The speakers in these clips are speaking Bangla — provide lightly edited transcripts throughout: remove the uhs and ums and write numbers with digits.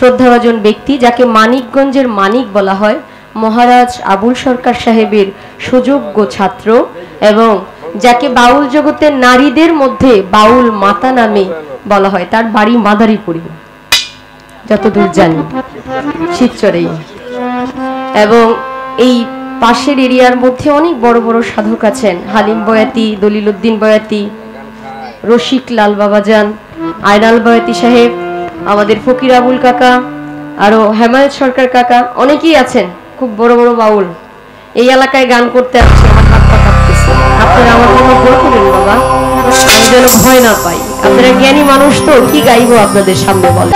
শ্রদ্ধাভাজন ব্যক্তি যাকে মানিকগঞ্জের মানিক বলা হয়, মহারাজ আবুল সরকার সাহেবের সুযোগ্য ছাত্র এবং যাকে বাউল জগতের নারীদের মধ্যে বাউল মাতা নামে বলা হয়। তার বাড়ি মাদারীপুরে, যতদূর জানি শিবচরেই। এবং এই পাশের এরিয়ার মধ্যে অনেক বড় বড় সাধক আছেন, হালিম বয়াতি, দলিল উদ্দিন বয়াতি, রশিক লাল বাবাজান, আয়নাল বয়াতি সাহেব, আমাদের ফকির আবুল কাকা, আরো হেমায়ত সরকার কাকা, অনেকেই আছেন খুব বড় বড় বাউল। এই এলাকায় গান করতে আসছে, আমার হাত পা কাঁপতেছে। আপনারা আমার জন্য দোয়া করেন বাবা, আমি যেন ভয় না পাই। আপনারা জ্ঞানী মানুষ তো, কি গাইবো আপনাদের সামনে বলেন।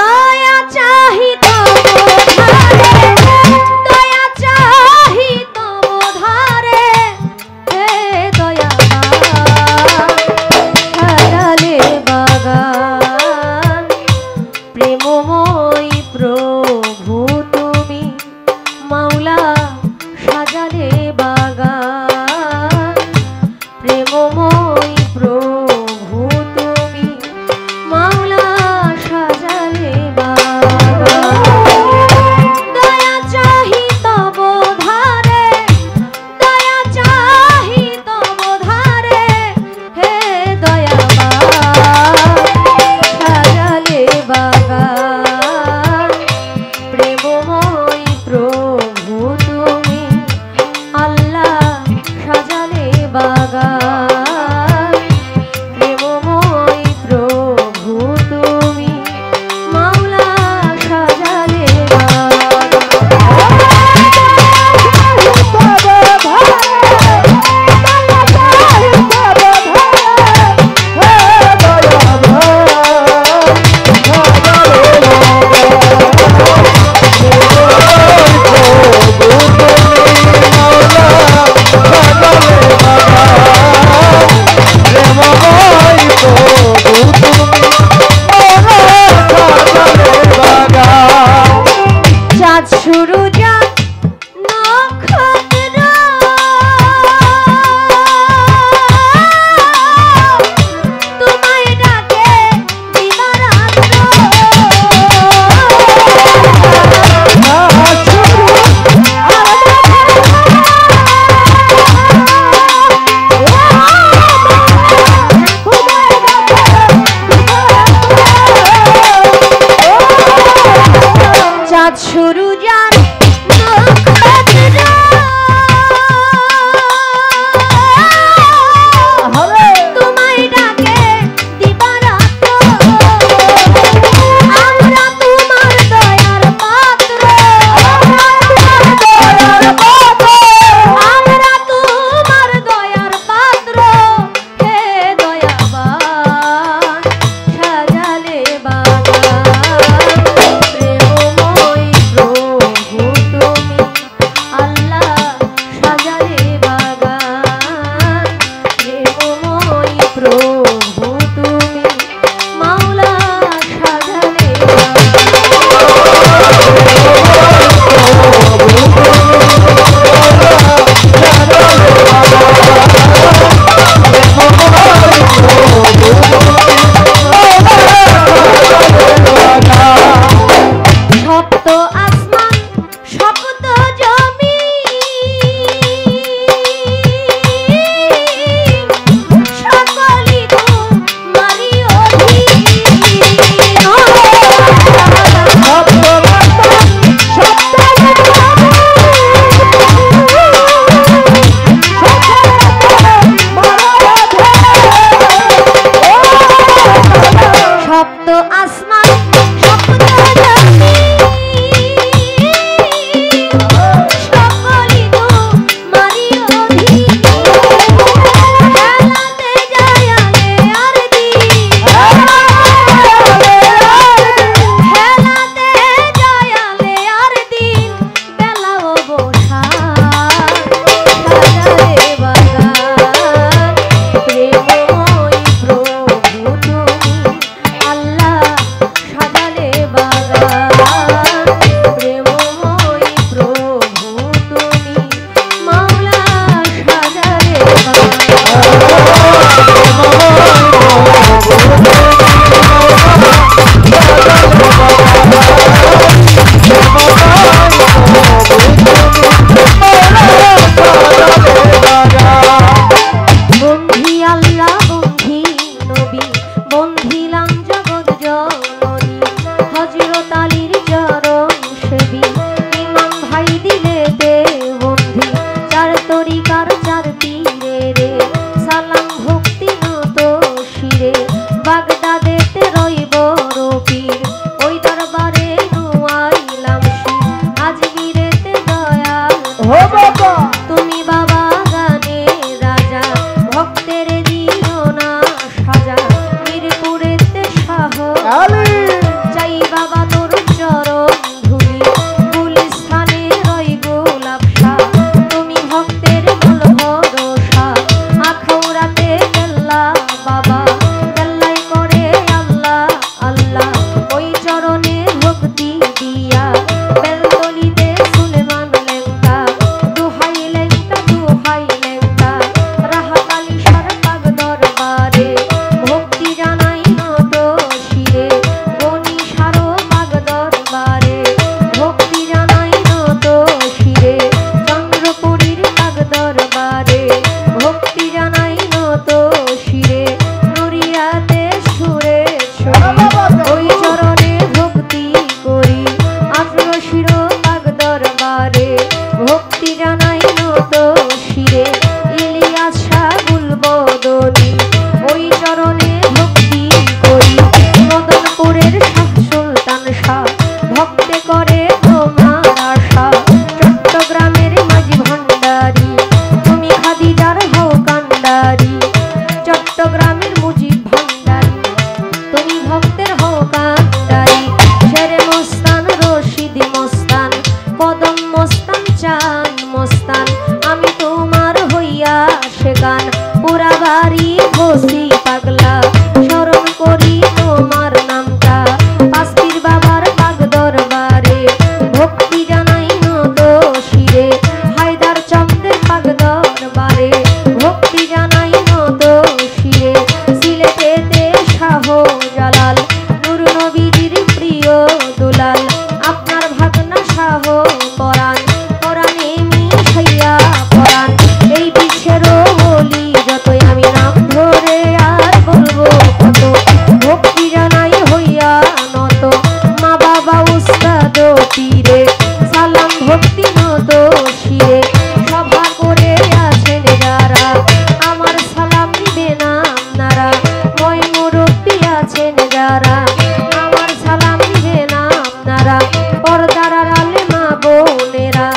পর্দার আড়ালে মা বোনেরা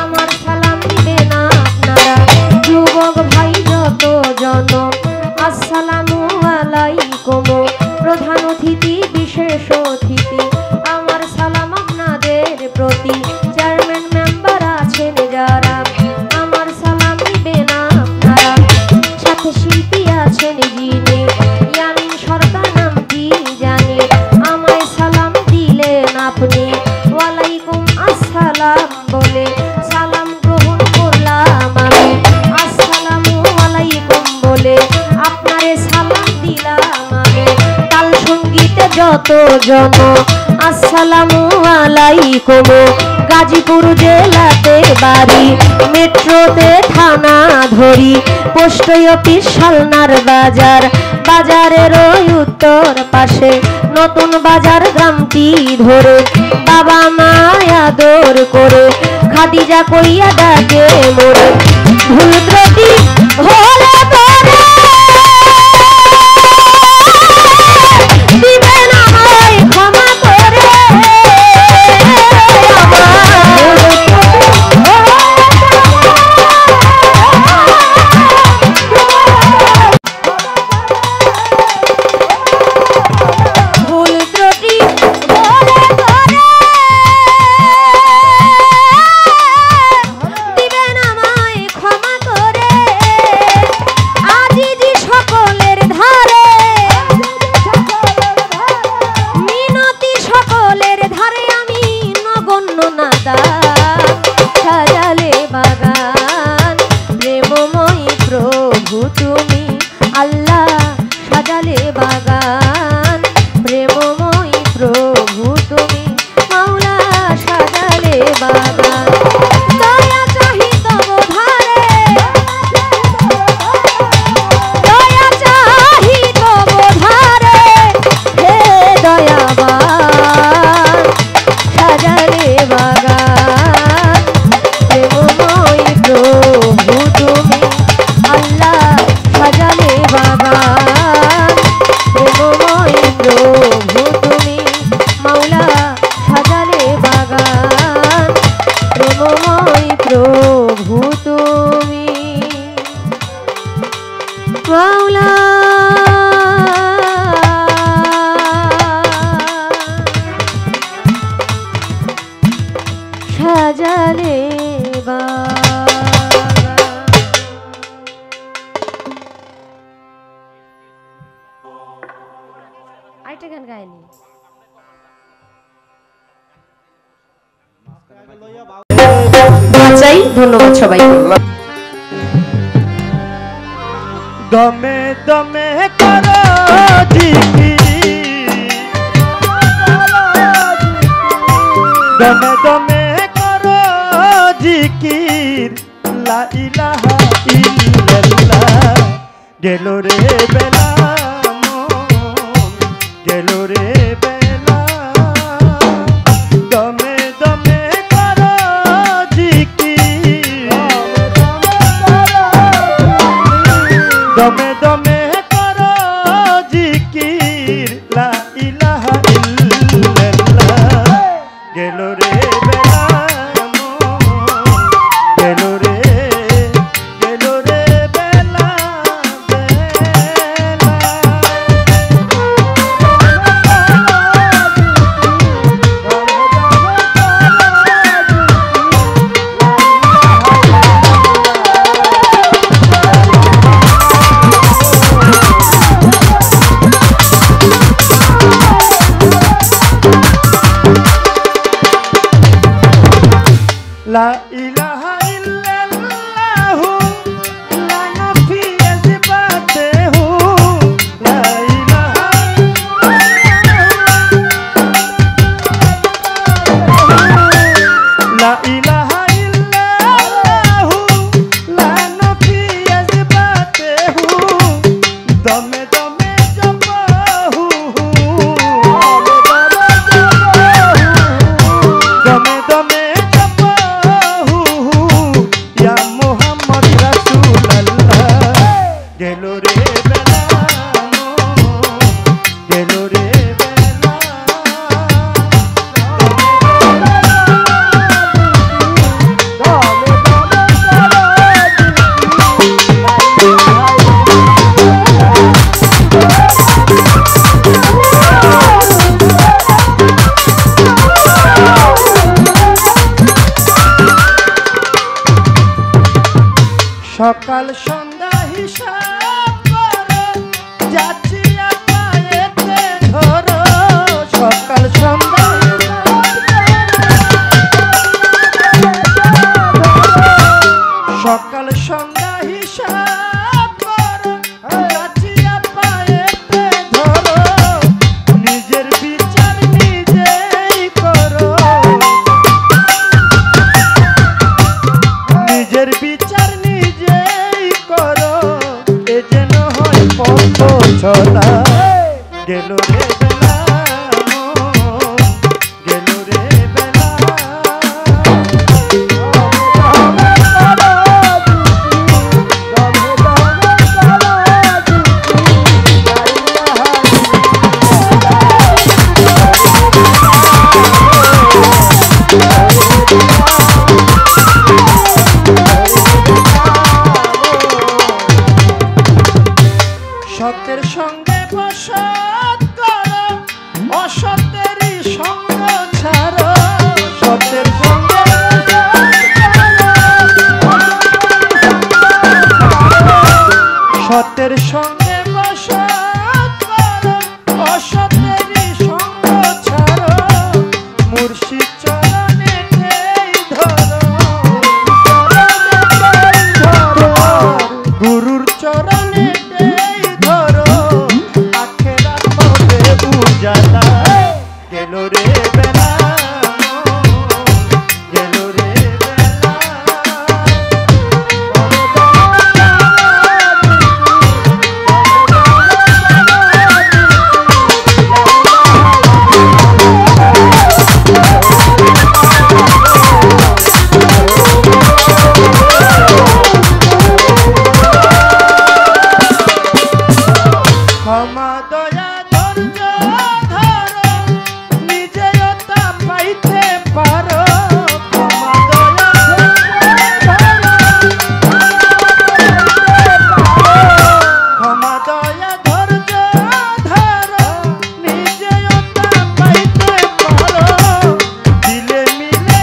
আমার সালাম দিবেন আপনারা। যুবক ভাই যত জন আসসালামু আলাইকুম। প্রধান অতিথি বিশেষ অতিথি আমার সালাম আপনাদের প্রতি। চেয়ারম্যান মেম্বার আছেন যারা আমার সালাম দিবেন আপনারা। সাথে শিল্পী আছেন যিনি ইয়ামিন সরকার নাম কি জানি আমায় সালাম দিলেন আপনি। ওয়ালাইকুম আসসালাম বলে সালাম গ্রহণ করলাম আমি। আসসালামু আলাইকুম বলে আপনারে সালাম দিলাম আমি। তাল সঙ্গীতে যত জন আসসালামু আলাইকুম। গাজীপুর জেলাতে বাড়ি, মেট্রোতে থানা ধরি, পোস্ট অফিস শালনার বাজার, বাজারের ওই উত্তর পাশে নতুন বাজার গ্রামটি ধরে বাবা মা আদর করে খাদিজা কইয়া ডাকে মোরে। ভুল ত্রুটি হলে পরে দিবেন আমায় ক্ষমা করে। সাজালে বাগান প্রেমময় প্রভু তুমি আল্লাহ। সাজালে বাগান প্রেমময় প্রভু তুমি মাওলা। সাজালে বাগান দয়া চাহি তব ধারে, দয়া চাহি তব ধারে হে দয়াবান। সাজালে বাগান প্রেমময় প্রভু তুমি আল্লাহ। সাজালে বাগান প্রেমময় প্রভু তুমি মাওলা। সাজালে বাগান প্রেমময় প্রভু তুমি মাওলা। সাজালে আরেকটা গান গায়নি। চাই ধন্যবাদ সবাইকে। দমে দমে করো জিকির, দমে দমে করো জিকির, লা ইলাহা ইল্লাল্লাহ। গেল রে বেলা মন, গেল রে বেলা। দমে দমে করো জিকির, দমে দমে করো জিকির, লা ইলাহা ইল্লাল্লাহ। গেল রে বেলা মন, গেল রে, গেল রে বেলা বেলা। লা ইলাহা ইল্লাল্লাহু লা নাফিয়া সিফাতেহু, লা ইলাহা লা ইলাহা ইল্লাল্লাহু লা নাফিয়া সিফাতেহু। দমে দমে জপহু, দমে দমে জপহু, সকাল সন্ধ্যা হিসাব করো যাচ্ছি পায়েতে ধরো সকাল সন্ধ্যা সকাল সন্ধ্যা হিসাব করো যাচ্ছি পায়েতে ধরো নিজের বিচার নিজেই করো নিজের বিচার নিজেই করো এ যেন হয় পথ চলা গেল রে বেলা গেল রে বেলা সতের সঙ্গে বসত করো অসতেরই সঙ্গ ছাড়ো সতের সঙ্গে সতের সঙ্গে বসত করো অসতেরই সঙ্গ ছাড়ো মুর্শিদ চরণে ধরো গুরুর চরণে গেল রে বেলা গেল রে বেলা ক্ষমা দয়া ধৈর্য ধরো নিজেও তা পাইতে পারো ক্ষমা দয়া ক্ষমা দয়া ধৈর্য ধরো নিজেও তা পাইতে পারো দিলে মিলে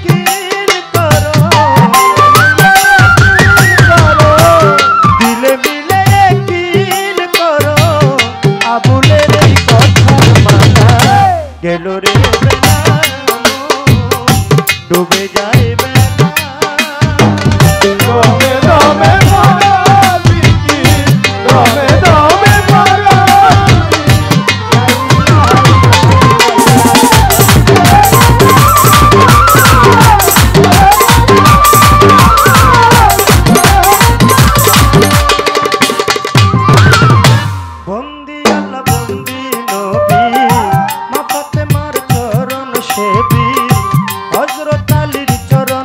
কিল করো দিলে মিলে কিল করো আবুলের এই কথার মানা গেল রে বেলা ডুবে যায় বেলা দমে দমে মরা দিকি দমে দমে মরা বন্দি আল্লাহ বন্দি নবী মা ফাতেমার চরণ সেবী হযরত আলীর চরণ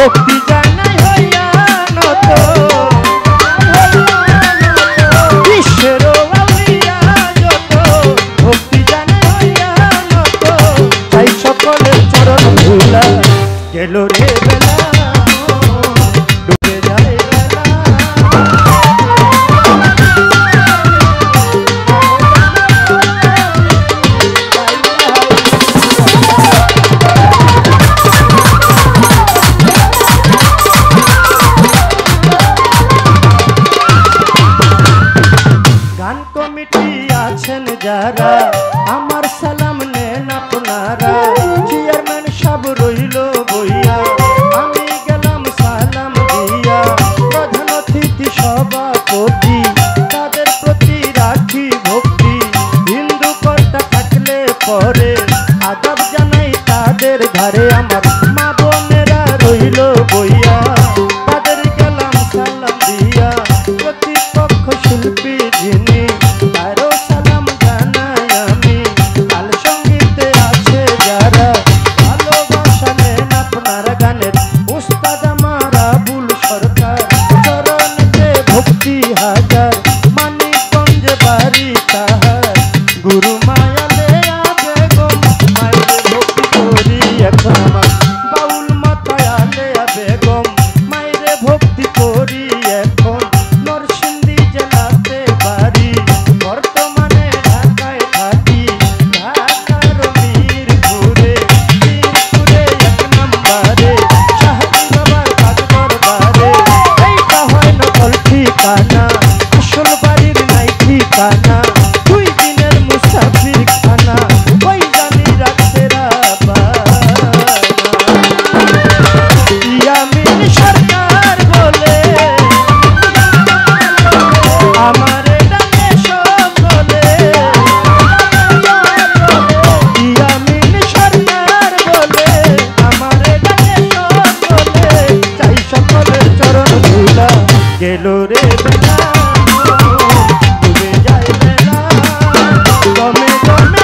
ভক্তি জানাই হইয়া নত বিশ্বের আউলিয়া যত ভক্তি জানাই হইয়া নত চাই সকলের চরণ ধুলা গেল রে বেলা ডুবে যায় বেলা গান কমিটি আছেন যারা আমার সালাম নেন আপনারা চেয়ারম্যান সব রইল বইয়া আমি গেলাম সালাম দিয়া প্রধান অতিথি সভাপতি তাদের প্রতি রাখি ভক্তি হিন্দু কর্তা থাকলে পরে আদাব জানাই তাদের ধারে আমার মা বোনেরা রইল বইয়া তাদের গেলাম সালাম দিয়া প্রতিপক্ষ শিল্পী যিনি তারও সালাম জানাই আমি কাল সঙ্গীতে আছে যারা ভালোবাসা নেন আপনার গানের উস্তাদ আমার আবুল সরকার চরণেতে ভক্তি হাজার মানিকগঞ্জ বাড়ি তাহার গুরু মায়া লেয়া বেগম মায়ের ভক্তি করি এখন আমার বাউল মাতায়া লেয়া বেগম মায়ের ভক্তি করি এখন নরসিংদী জেলাতে বাড়ি বর্তমানে ঢাকায় থাকি ঢাকার মিরপুরে এক নম্বরে শাহজাহান বাবার কাজ দরবারে এইটা হয় নকল ঠিকানা আসল বাড়ির নাই ঠিকানা 2 দিনের মুসাফির খানা ওই জানি রাখতে ইয়ামিন সরকার বলে আমার ডাকে সব বলে ইয়ামিন সরকার বলে আমার ডাকে সব বলে চাই সকলের চরণ ধুলা গেল রে বেলা ডুবে যায় বেলা দমে দমে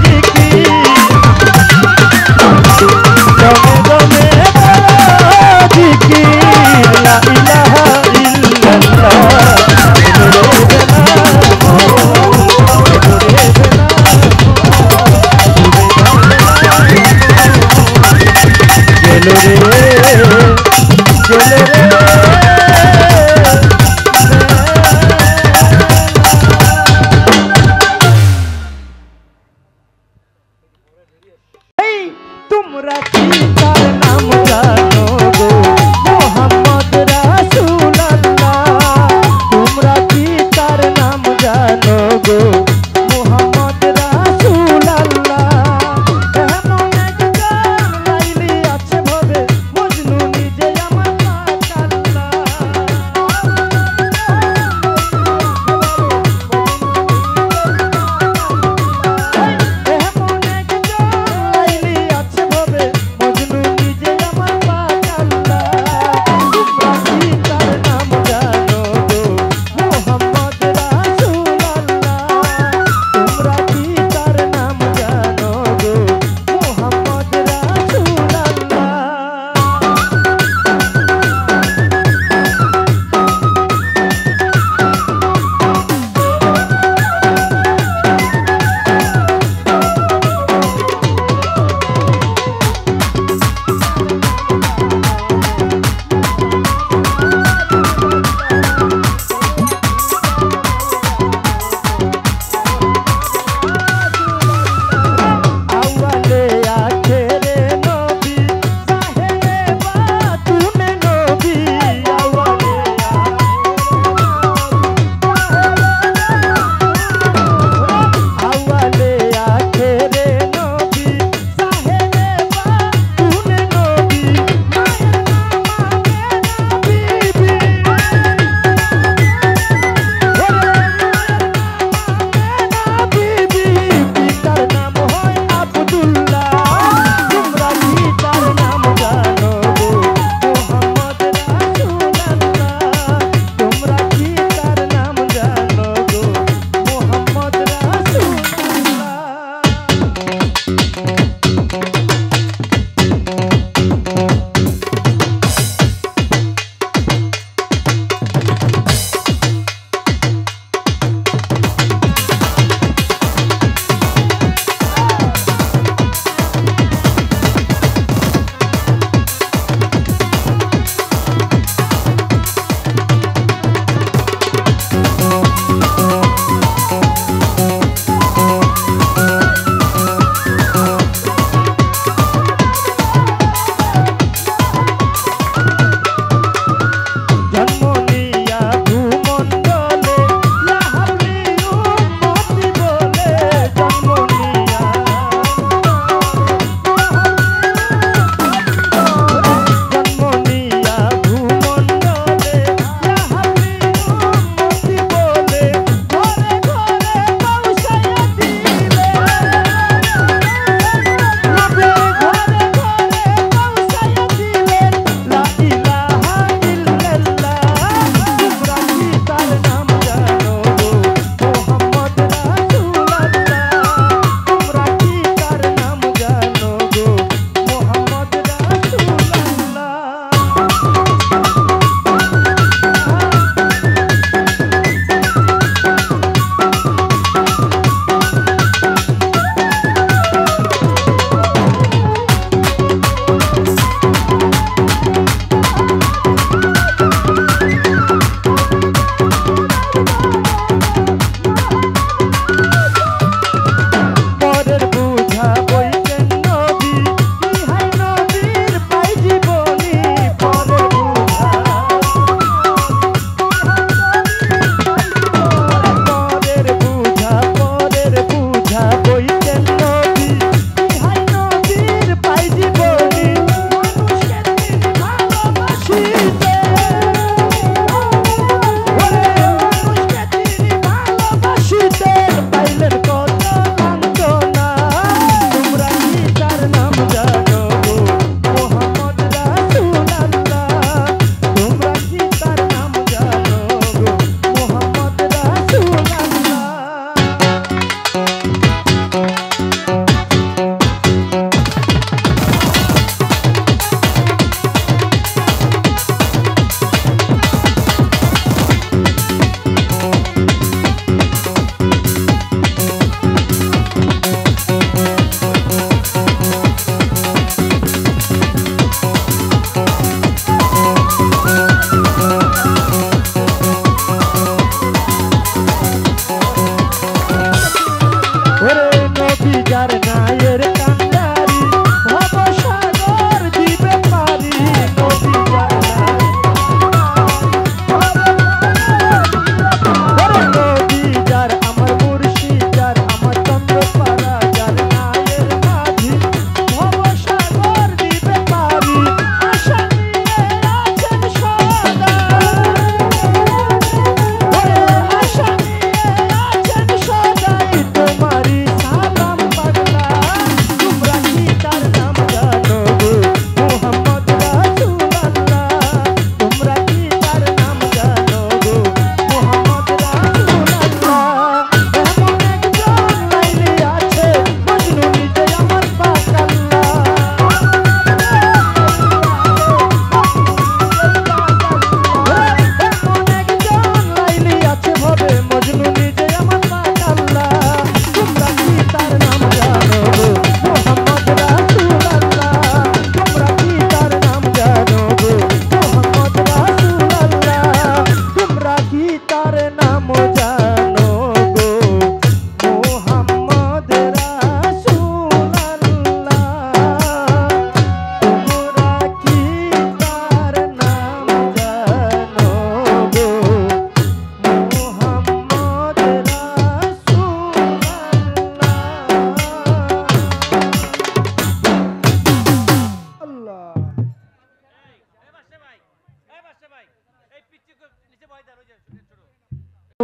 জিকির দমে দমে জিকির লা ইলাহা ইল্লাল্লাহ গেল রে বেলা গেল রে বেলা ডুবে যায় বেলা গেল রে তোমরা কি তার নাম জানো গো মোহাম্মদ রাসূলুল্লাহ তোমরা কি তার নাম জানো গো মোহাম্মদ রাসূলুল্লাহ এমন এক গান লাইলি আছে ভবে মজনু নিজে আমার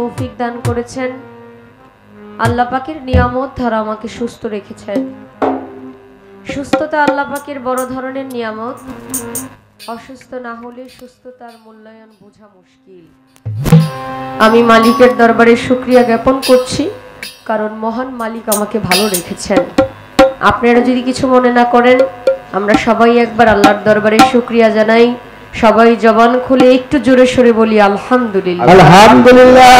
তৌফিক দান করেছেন, আল্লাহ পাকের নিয়ামত ধারা আমাকে সুস্থ রেখেছেন। সুস্থতা আল্লাহ পাকের বড় ধরনের নিয়ামত। অসুস্থ না হলে সুস্থতার মূল্যায়ন বোঝা মুশকিল। আমি মালিকের দরবারে শুকরিয়া জ্ঞাপন করছি, কারণ মহান মালিক আমাকে ভালো রেখেছেন। আপনারা যদি কিছু মনে না করেন, আমরা সবাই একবার আল্লাহর দরবারে শুকরিয়া জানাই। সবাই জবান খুলে একটু জোরে সোরে বলি আলহামদুলিল্লাহ। আলহামদুলিল্লাহ।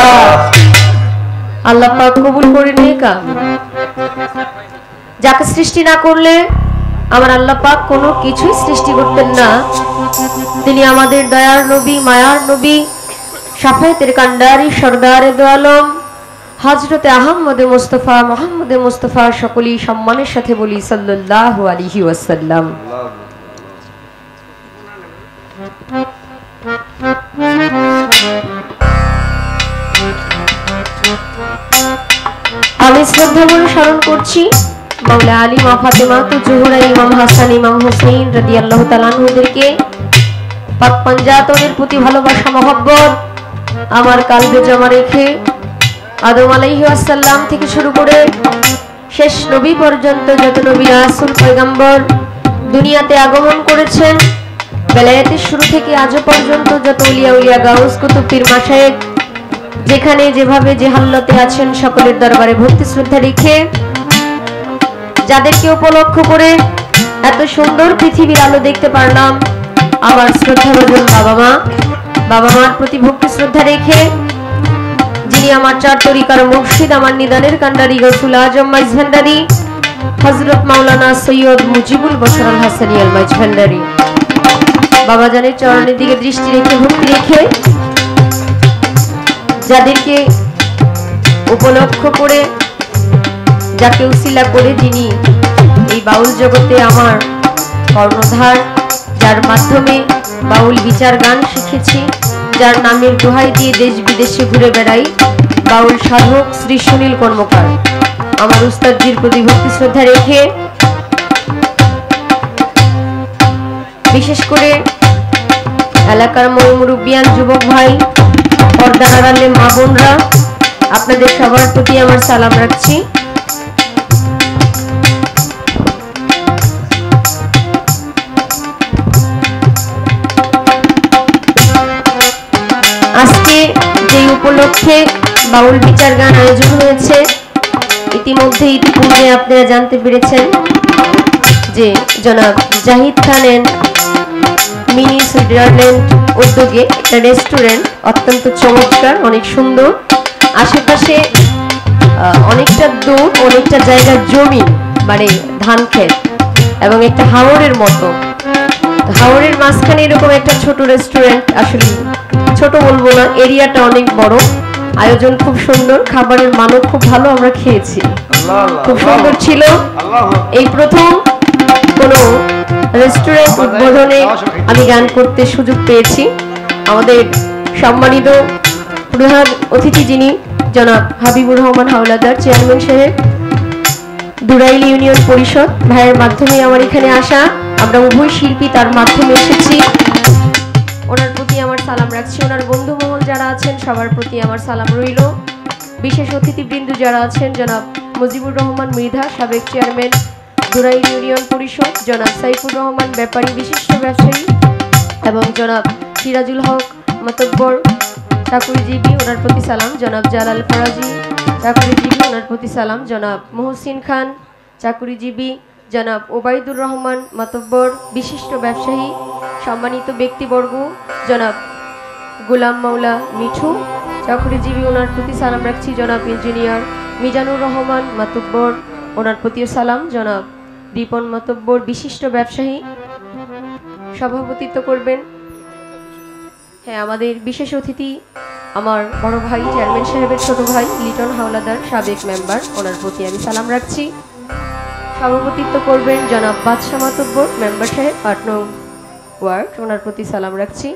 আল্লাহ পাক কবুল করে নিক। যাকে সৃষ্টি না করলে আমার আল্লাহ পাক কোনো কিছুই সৃষ্টি করতেন না। তিনি আমাদের দয়ার নবী, মায়ার নবী, শাফায়েতের কান্ডারি, সরদারে দো আলম হযরতে আহমদে মুস্তাফা মুহাম্মদে মুস্তাফা সকলেই সম্মানের সাথে বলি সাল্লাল্লাহু আলাইহি ওয়াসাল্লাম। আমি শ্রদ্ধা ভরে স্মরণ করছি মাওলা আলী, মা ফাতেমা, তো জোহরা, ইমাম হাসান, ইমাম হুসাইন রাদিয়াল্লাহু তাআলা আনহুদেরকে। পাক পাঞ্জাতনের প্রতি ভালোবাসা মহব্বত আমার কালবে জমা রেখে আদম আলাইহিস সালাম থেকে শুরু করে শেষ নবী পর্যন্ত যত নবী রাসূল পয়গম্বর দুনিয়াতে আগমন করেছেন, বেলায়েতের শুরু থেকে আজ পর্যন্ত যত ওলিয়া উলিয়া গাউস কুতুব পীর মাশায়েখ যেখানে যেভাবে যে হালতে আছেন, সকলের দরবারে ভক্তি শ্রদ্ধা রেখে যাদেরকে উপলক্ষ করে এত সুন্দর পৃথিবীর আলো দেখতে পারলাম, আমার শ্রদ্ধাভাজন বাবা মার প্রতি ভক্তি শ্রদ্ধা রেখে যিনি আমার চার তরিকার মুর্শিদ, আমার নিদানের কান্ডারি গৌসুল আজম মাইজভান্ডারি হযরত মাওলানা সৈয়দ মুজিবুল বশর আল হাসানী আল মাইজভান্ডারি, বাবা জানের চরণের দিকে দৃষ্টি রেখে ভক্তি রেখে যাদেরকে উপলক্ষ করে, যাকে উসিলা করে, যিনি এই বাউল জগতে আমার কর্ণধার, যার মাধ্যমে বাউল বিচার গান শিখেছি, যার নামের দোহাই দিয়ে দেশ বিদেশে ঘুরে বেড়াই, বাউল সাধক শ্রী সুনীল কর্মকার, আমার উস্তাদজির প্রতি ভক্তি শ্রদ্ধা রেখে বিশেষ করে এলাকার মুরব্বিয়ান যুবক ভাই, পর্দার আড়ালে মা বোনরা, আপনাদের সবার প্রতি আমার সালাম রাখছি। আজকে যে উপলক্ষে বাউল বিচার গান আয়োজন হয়েছে, ইতিপূর্বে আপনারা জানতে পেরেছেন যে জনাব জাহিদ খান এন্ড মিনি সুইজারল্যান্ড উদ্যোগে একটা রেস্টুরেন্ট, অত্যন্ত চমৎকার, অনেক সুন্দর, আশেপাশে অনেকটা দূর, অনেকটা জায়গার জমি, মানে ধান ক্ষেত এবং একটা হাওরের মতো, হাওরের মাঝখানে এরকম একটা ছোট রেস্টুরেন্ট। আসলে ছোট বলবো না, এরিয়াটা অনেক বড়, আয়োজন খুব সুন্দর, খাবারের মানও খুব ভালো, আমরা খেয়েছি, খুব সুন্দর ছিল। এই প্রথম কোনো রেস্টুরেন্ট উদ্বোধনে আমি গান করতে সুযোগ পেয়েছি। আমাদের সম্মানিত প্রধান অতিথি যিনি জনাব হাবিবুর রহমান হাওলাদার চেয়ারম্যান সাহেব, দুরাইল ইউনিয়ন পরিষদ ভাইয়ের মাধ্যমে আমার এখানে আসা, আমরা উভয় শিল্পী তার মাধ্যমে এসেছি, ওনার প্রতি আমার সালাম রাখছি। ওনার বন্ধু মহল যারা আছেন সবার প্রতি আমার সালাম রইল। বিশেষ অতিথিবৃন্দ যারা আছেন, জনাব মুজিবুর রহমান মৃধা, সাবেক চেয়ারম্যান দুরাইল ইউনিয়ন পরিষদ, জনাব সাইফুর রহমান ব্যাপারী বিশিষ্ট ব্যবসায়ী, এবং জনাব সিরাজুল হক মাতব্বর চাকুরিজীবী, ওনার প্রতি সালাম। জনাব জালাল ফরাজি চাকুরিজীবী, ওনার প্রতি সালাম। জনাব মহসিন খান চাকুরিজীবী, জনাব ওবায়দুর রহমান মাতব্বর বিশিষ্ট ব্যবসায়ী, সম্মানিত ব্যক্তিবর্গ, জনাব গোলাম মাওলা মিঠু চাকুরিজীবী, ওনার প্রতি সালাম রাখছি। জনাব ইঞ্জিনিয়ার মিজানুর রহমান মাতব্বর, ওনার প্রতিও সালাম। জনাব দীপন মাতব্বর বিশিষ্ট ব্যবসায়ী, সভাপতিত্ব করবেন। হ্যাঁ, আমাদের বিশেষ অতিথি আমার বড় ভাই, চেয়ারম্যান সাহেবের ছোট ভাই লিটন হাওলাদার, সাবেক মেম্বার, ওনার প্রতি আমি সালাম রাখছি। সভাপতিত্ব করবেন জনাব বাদশা মাতব্বর, মেম্বার সাহেব ৮ নং ওয়ার্ড, ওনার প্রতি সালাম রাখছি।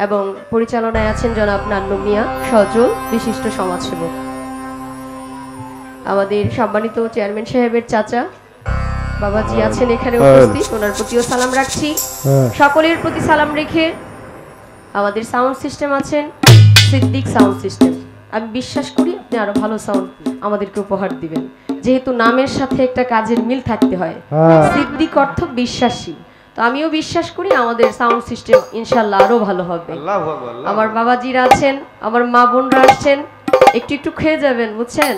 এবং পরিচালনায় আছেন জনাব নান্নু মিয়া সজল, বিশিষ্ট সমাজসেবক। আমাদের সম্মানিত চেয়ারম্যান সাহেবের চাচা বাবাজি আছেন এখানে উপস্থিত, ওনার প্রতিও সালাম রাখছি। সকলের প্রতি সালাম রেখে আমাদের সাউন্ড সিস্টেম আছেন সিদ্দিক সাউন্ড সিস্টেম। আমি বিশ্বাস করি আপনি আরো ভালো সাউন্ড আমাদেরকে উপহার দিবেন, যেহেতু নামের সাথে একটা কাজের মিল থাকতে হয়। সিদ্দিক অর্থ বিশ্বাসী, তো আমিও বিশ্বাস করি আমাদের সাউন্ড সিস্টেম ইনশাল্লাহ আরো ভালো হবে। আমার বাবাজিরা আছেন, আমার মা বোনরা আসছেন, একটু একটু খেয়ে যাবেন, বুঝছেন,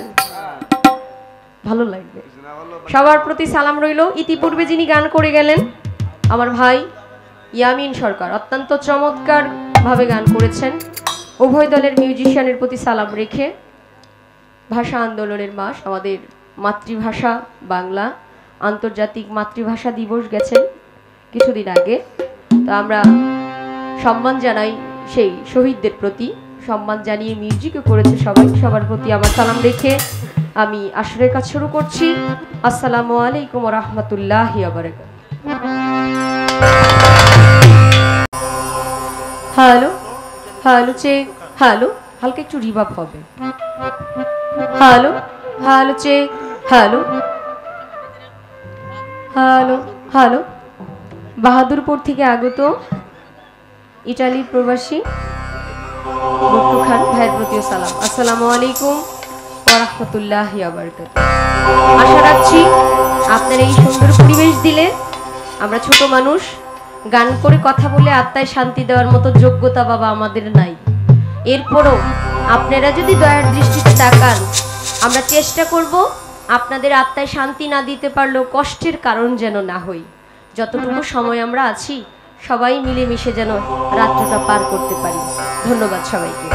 ভালো লাগবে। সবার প্রতি সালাম রইল। ইতিপূর্বে যিনি গান করে গেলেন আমার ভাই ইয়ামিন সরকার, অত্যন্ত চমৎকার ভাবে গান করেছেন। উভয় দলের মিউজিশিয়ানের প্রতি সালাম রেখে, ভাষা আন্দোলনের মাস, আমাদের মাতৃভাষা বাংলা, আন্তর্জাতিক মাতৃভাষা দিবস গেছেন কিছুদিন আগে, তো আমরা সম্মান জানাই সেই শহীদদের প্রতি, সম্মান জানিয়ে মিউজিকও করেছে সবাই, সবার প্রতি আমার সালাম রেখে আমি আসরের কাজ শুরু করছি। আসসালামু আলাইকুম ওয়া রাহমাতুল্লাহি ওয়া বারাকাতুহু। হ্যালো হ্যালো চেক, হ্যালো, হালকা একটু রিভাব হবে। Hello hello check, hello hello hello. Bahadurpur থেকে আগত ইটালির প্রবাসী মুক্তু খান ভাইয়ের প্রতিও সালাম। আসসালামু আলাইকুম ওয়া রাহমাতুল্লাহি ওয়া বারাকাতুহু। আশা রাখছি আপনারা এই সুন্দর পরিবেশ দিলে, আমরা ছোট মানুষ, গান করে কথা বলে আত্মায় শান্তি দেওয়ার মতো যোগ্যতা বাবা আমাদের নাই। এরপরও আপনারা যদি দয়ার দৃষ্টিতে তাকান, আমরা চেষ্টা করব আপনাদের আত্মায় শান্তি না দিতে পারলেও কষ্টের কারণ যেন না হই। যতটুকু সময় আমরা আছি সবাই মিলেমিশে যেন রাত্রটা পার করতে পারি। ধন্যবাদ সবাইকে।